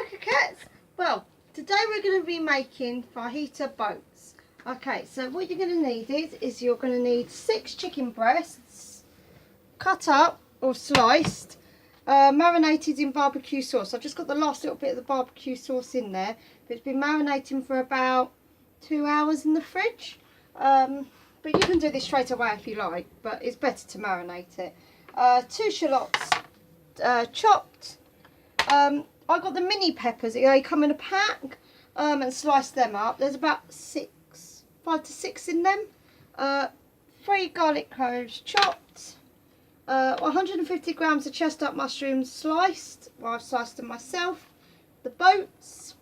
coquettes. Well, today we're going to be making fajita boats. Okay, so what you're going to need is you're going to need 6 chicken breasts, cut up or sliced, marinated in barbecue sauce. I've just got the last little bit of the barbecue sauce in there, but it's been marinating for about 2 hours in the fridge. But you can do this straight away if you like, but it's better to marinate it. 2 shallots chopped. I got the mini peppers, they come in a pack, and slice them up. There's about 5 to 6 in them. 3 garlic cloves chopped. 150 grams of chestnut mushrooms sliced. Well, I've sliced them myself. The boats,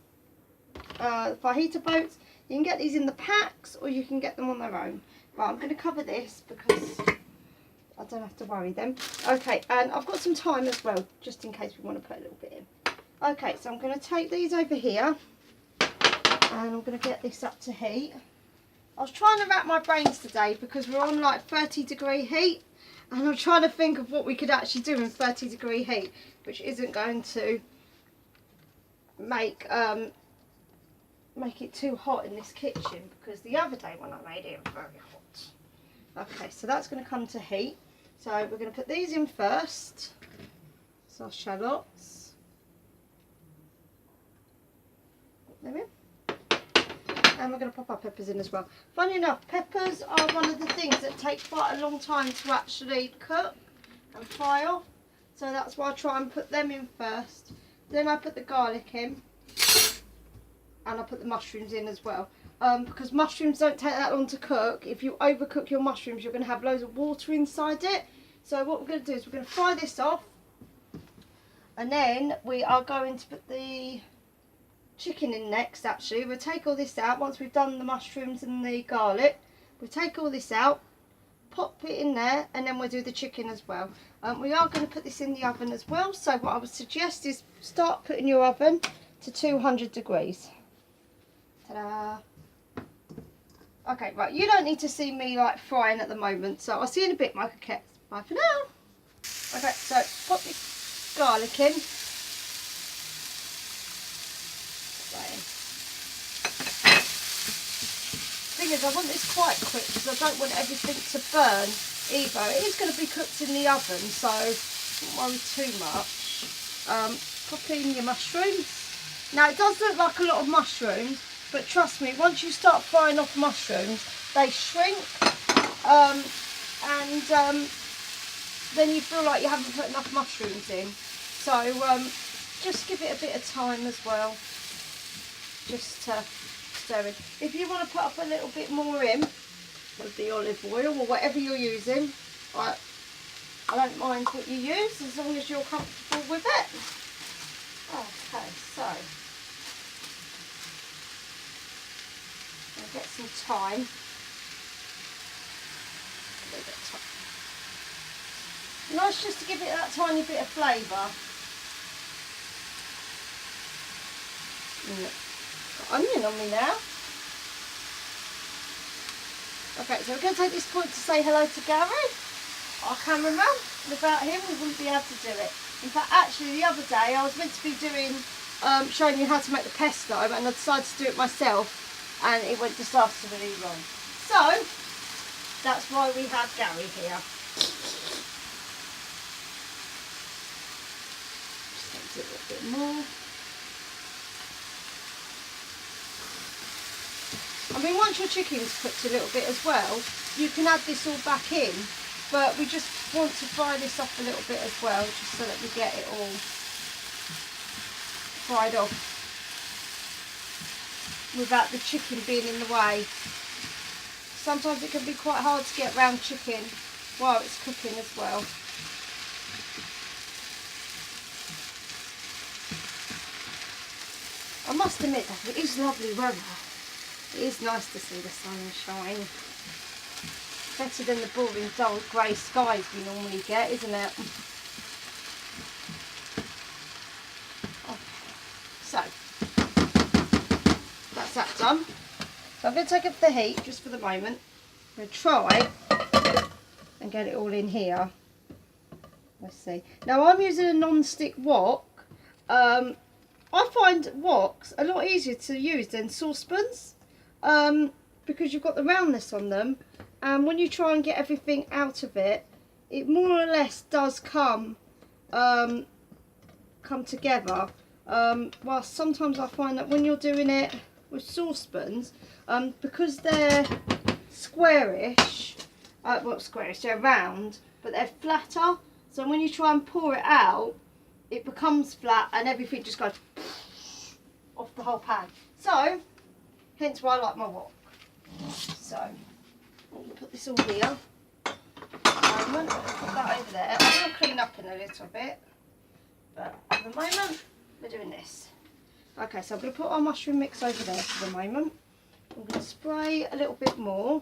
the fajita boats. You can get these in the packs or you can get them on their own. Right, I'm going to cover this because I don't have to worry them. Okay, and I've got some thyme as well, just in case we want to put a little bit in. Okay, so I'm going to take these over here and I'm going to get this up to heat. I was trying to wrap my brains today because we're on like 30-degree heat, and I'm trying to think of what we could actually do in 30-degree heat, which isn't going to make it too hot in this kitchen, because the other day when I made it was very hot. Okay, so that's going to come to heat. So we're going to put these in first. So our shallots. Put them in. And we're going to pop our peppers in as well. Funny enough, peppers are one of the things that take quite a long time to actually cook and fry off. So that's why I try and put them in first. Then I put the garlic in. And I put the mushrooms in as well. Because mushrooms don't take that long to cook. If you overcook your mushrooms, you're going to have loads of water inside it. So what we're going to do is we're going to fry this off. And then we are going to put the chicken in next. Actually, we'll take all this out once we've done the mushrooms and the garlic. We'll take all this out, pop it in there, and then we'll do the chicken as well. We are going to put this in the oven as well. So what I would suggest is start putting your oven to 200 degrees. Ta-da! Okay, right, you don't need to see me like frying at the moment, so I'll see you in a bit, my coquettes. Bye for now. Okay, so pop the garlic in. Thing is, I want this quite quick because I don't want everything to burn either. It is going to be cooked in the oven, so don't worry too much. Pop in your mushrooms. Now it does look like a lot of mushrooms, but trust me, once you start frying off mushrooms, they shrink, and then you feel like you haven't put enough mushrooms in. So just give it a bit of time as well, just to stir it. If you want to put up a little bit more in with the olive oil or whatever you're using, I don't mind what you use as long as you're comfortable with it. Okay, so I'll get some thyme. Nice just to give it that tiny bit of flavour. Got onion on me now. Okay, so we're going to take this point to say hello to Gary, our cameraman. Without him we wouldn't be able to do it. In fact, actually the other day I was meant to be doing, showing you how to make the pesto, and I decided to do it myself, and it went disastrously wrong. So that's why we have Gary here. Just do a little bit more. I mean, once your chicken's cooked a little bit as well, you can add this all back in, but we just want to fry this off a little bit as well, just so that we get it all fried off without the chicken being in the way. Sometimes it can be quite hard to get round chicken while it's cooking as well. I must admit that it is lovely weather. It is nice to see the sunshine. Better than the boring dull grey skies we normally get, isn't it? Okay. So that's that done. So I'm going to take up the heat just for the moment. I'm going to try and get it all in here. Let's see. Now I'm using a non-stick wok. I find woks a lot easier to use than saucepans, because you've got the roundness on them, and when you try and get everything out of it, it more or less does come together. Whilst sometimes I find that when you're doing it with saucepans, because they're squarish, well, squarish, they're round, but they're flatter, so when you try and pour it out, it becomes flat and everything just goes off the whole pan. So, hence why I like my wok. So, I'm going to put this all here. I'm going to put that over there. I'm going to clean up in a little bit, but at the moment, we're doing this. Okay, so I'm going to put our mushroom mix over there for the moment. I'm going to spray a little bit more.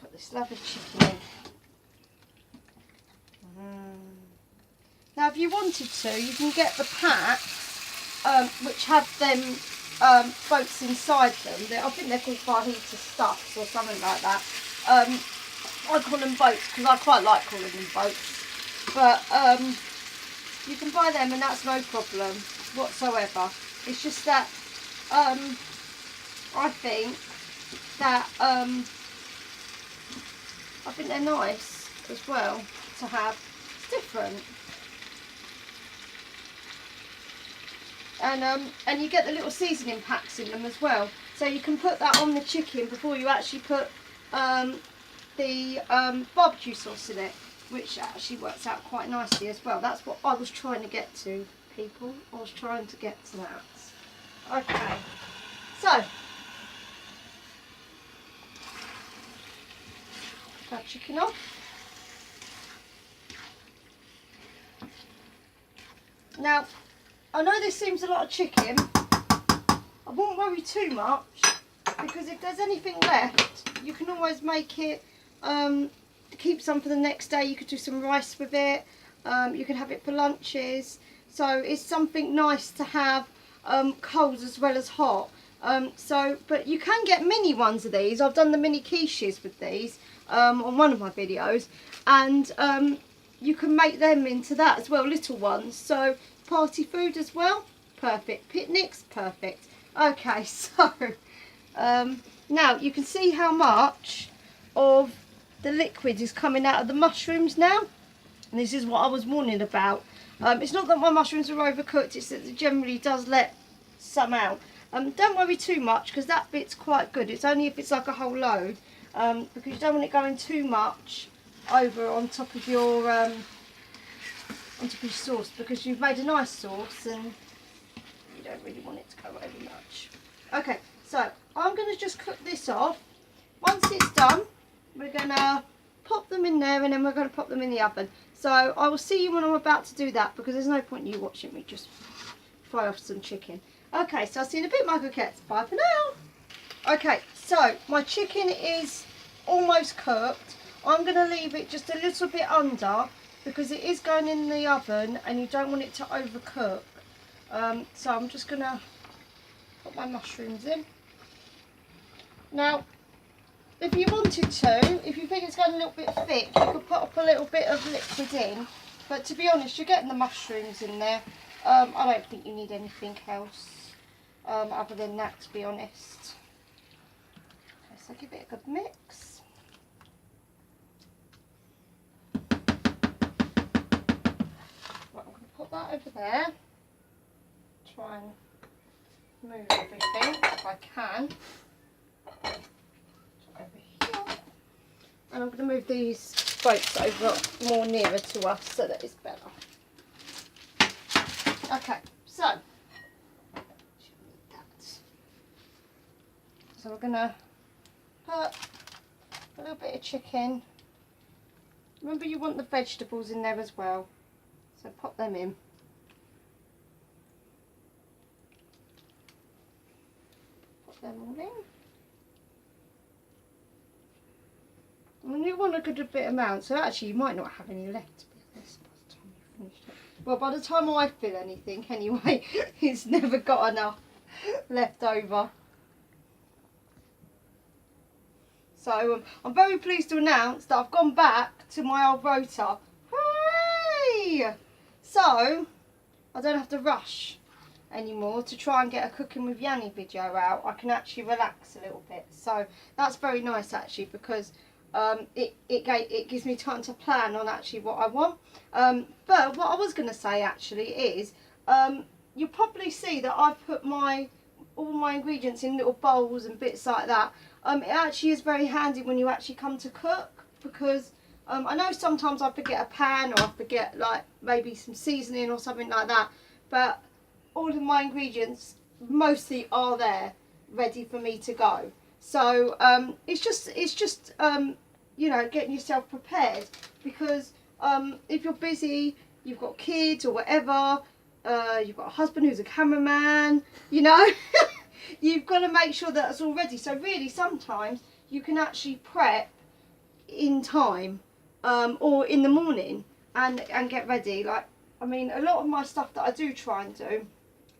Put this lovely chicken in. Now, if you wanted to, you can get the pack, which have them boats inside them. I think they're called Fajita stuffs or something like that. I call them boats because I quite like calling them boats. But you can buy them and that's no problem whatsoever. It's just that I think that I think they're nice as well to have. It's different. And you get the little seasoning packs in them as well, so you can put that on the chicken before you actually put the barbecue sauce in it, which actually works out quite nicely as well. That's what I was trying to get to, people. I was trying to get to that. Okay, so that chicken off. Now, I know this seems a lot of chicken. I won't worry too much, because if there's anything left, you can always make it, keep some for the next day. You could do some rice with it. You can have it for lunches. So it's something nice to have cold as well as hot. But you can get mini ones of these. I've done the mini quiches with these on one of my videos, and you can make them into that as well, little ones. So party food as well, perfect. Picnics, perfect. Okay, so now you can see how much of the liquid is coming out of the mushrooms now, and this is what I was warning about. It's not that my mushrooms are overcooked, it's that it generally does let some out. Don't worry too much, because that bit's quite good. It's only if it's like a whole load, because you don't want it going too much over on top of your sauce, because you've made a nice sauce and you don't really want it to go over much. Okay, so I'm going to just cook this off. Once it's done, we're going to pop them in there and then we're going to pop them in the oven. So I will see you when I'm about to do that, because there's no point in you watching me just fry off some chicken. Okay, so I'll see you in a bit, my coquettes. Bye for now. Okay, so my chicken is almost cooked. I'm going to leave it just a little bit under, because it is going in the oven and you don't want it to overcook. So I'm just going to put my mushrooms in. Now, if you wanted to, if you think it's going a little bit thick, you could put up a little bit of liquid in. But to be honest, you're getting the mushrooms in there. I don't think you need anything else other than that, to be honest. Okay, so give it a good mix. Put that over there. Try and move everything if I can. Over here. And I'm going to move these boats over more nearer to us so that it's better. Okay, so we're going to put a little bit of chicken. Remember, you want the vegetables in there as well. So pop them in. Put them all in. I mean, you want a good bit amount, so actually you might not have any left, to be honest, by the time you finish it. Well, by the time I fill anything anyway, it's never got enough left over. So I'm very pleased to announce that I've gone back to my old rota. Hooray! So I don't have to rush anymore to try and get a cooking with Yanni video out. I can actually relax a little bit. So that's very nice actually, because it gives me time to plan on actually what I want. But what I was going to say actually is, you'll probably see that I've put all my ingredients in little bowls and bits like that. It actually is very handy when you actually come to cook, because I know sometimes I forget a pan, or I forget like maybe some seasoning or something like that, but all of my ingredients mostly are there ready for me to go. So it's just you know, getting yourself prepared, because if you're busy, you've got kids or whatever, you've got a husband who's a cameraman, you know, you've got to make sure that it's all ready. So really sometimes you can actually prep in time, or in the morning, and get ready. Like, I mean, a lot of my stuff that I do try and do,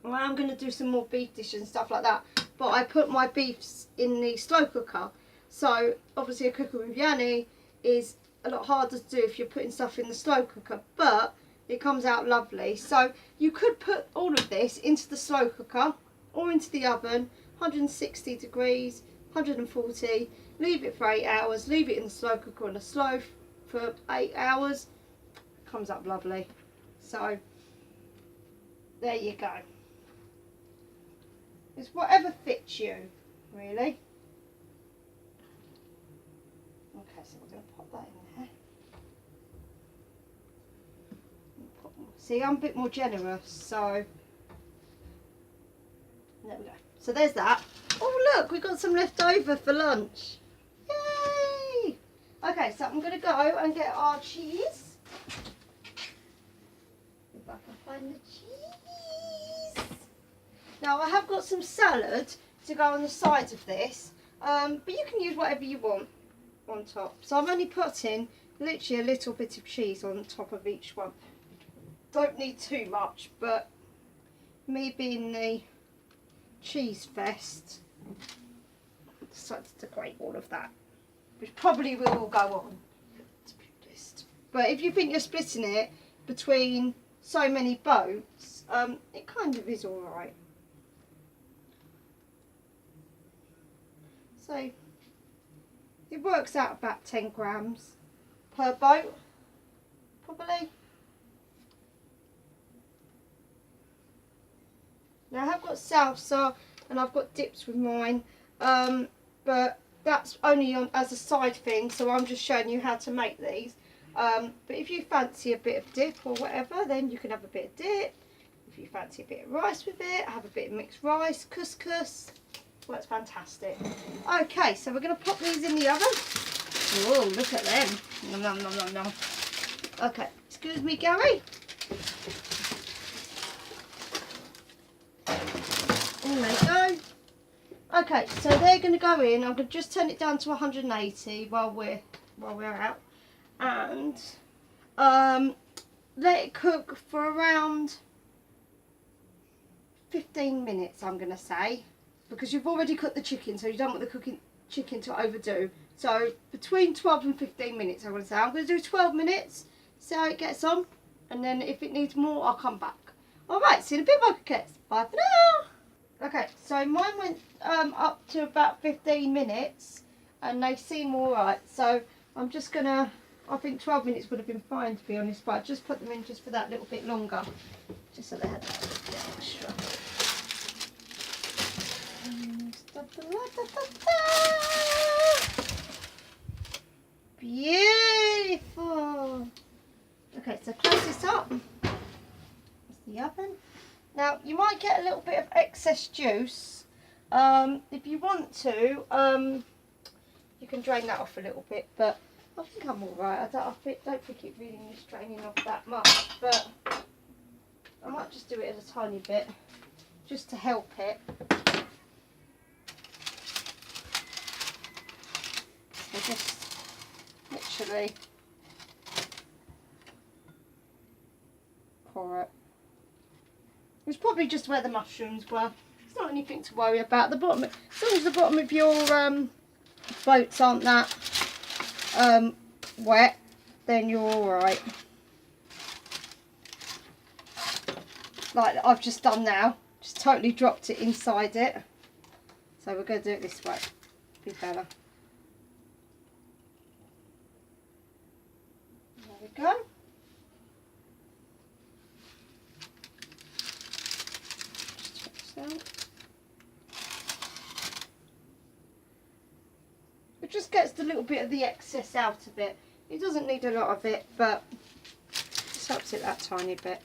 well, I'm going to do some more beef dishes and stuff like that, but I put my beefs in the slow cooker. So obviously a cooker with Yanni is a lot harder to do if you're putting stuff in the slow cooker, but it comes out lovely. So you could put all of this into the slow cooker or into the oven, 160 degrees, 140, leave it for 8 hours, leave it in the slow cooker on a slow for 8 hours, comes up lovely. So there you go. It's whatever fits you, really. Okay, so we're going to pop that in there. See, I'm a bit more generous, so there we go. So there's that. Oh look, we've got some left over for lunch. Yay! Okay, so I'm going to go and get our cheese. If I can find the cheese. Now I have got some salad to go on the sides of this, but you can use whatever you want on top. So I'm only putting literally a little bit of cheese on top of each one. Don't need too much, but me being the cheese fest, I decided to grate all of that, which probably will all go on, to be honest. But if you think you're splitting it between so many boats, it kind of is alright. So it works out about 10 grams per boat, probably. Now I have got salsa and I've got dips with mine, but that's only on as a side thing, so I'm just showing you how to make these. But if you fancy a bit of dip or whatever, then you can have a bit of dip. If you fancy a bit of rice with it, have a bit of mixed rice, couscous. Works fantastic. Okay, so we're going to pop these in the oven. Oh, look at them. Nom, nom, nom, nom, nom. Okay, excuse me, Gary. In they go. Okay, so they're going to go in. I'm going to just turn it down to 180 while we're out, and let it cook for around 15 minutes. I'm going to say, because you've already cooked the chicken, so you don't want the chicken to overdo. So between 12 and 15 minutes, I'm going to say. I'm going to do 12 minutes, see how it gets on, and then if it needs more, I'll come back. Alright, see you in a bit, my coquettes. Bye for now. Okay, so mine went up to about 15 minutes, and they seem alright. So I'm just going to, I think 12 minutes would have been fine, to be honest, but I just put them in just for that little bit longer, just so they had that little bit extra. Beautiful. Okay, so close this up. That's the oven. Now you might get a little bit of excess juice. If you want to, you can drain that off a little bit, but I think I'm alright. I don't think it really needs draining off that much, but I might just do it a tiny bit just to help it. So just literally pour it. It's probably just where the mushrooms were. It's not anything to worry about. The bottom, as long as the bottom of your boats aren't that wet, then you're alright. Like I've just done now, just totally dropped it inside it. So we're going to do it this way, be better. There we go. Just touch that. It just gets the little bit of the excess out of it. It doesn't need a lot of it, but just helps it that tiny bit.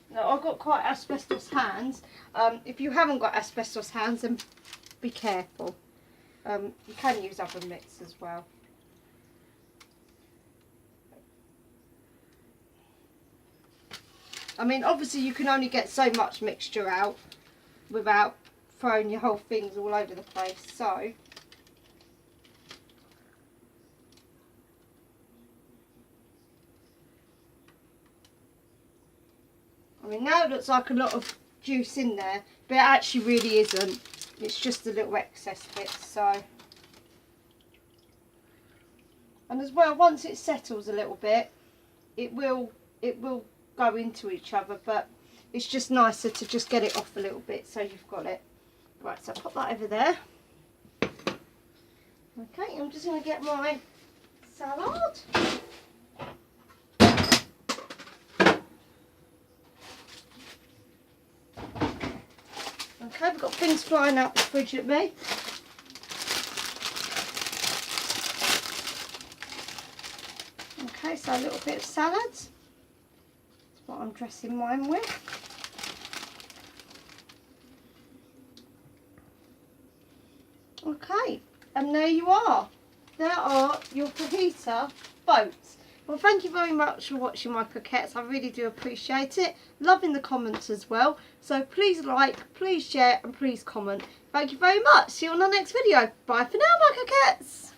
Now I've got quite asbestos hands. If you haven't got asbestos hands, then be careful. You can use other mitts as well. I mean, obviously you can only get so much mixture out without throwing your whole things all over the place. So I mean, now it looks like a lot of juice in there, but it actually really isn't. It's just a little excess bit. So, and as well, once it settles a little bit, it will go into each other, but it's just nicer to just get it off a little bit so you've got it. Right, so I'll pop that over there. Okay, I'm just going to get my salad. Okay, we've got things flying out the fridge at me. Okay, so a little bit of salad. That's what I'm dressing mine with. Okay, and there you are. There are your fajita boats. Well, thank you very much for watching my croquettes. I really do appreciate it. Loving the comments as well. So please like, please share and please comment. Thank you very much. See you on the next video. Bye for now, my croquettes.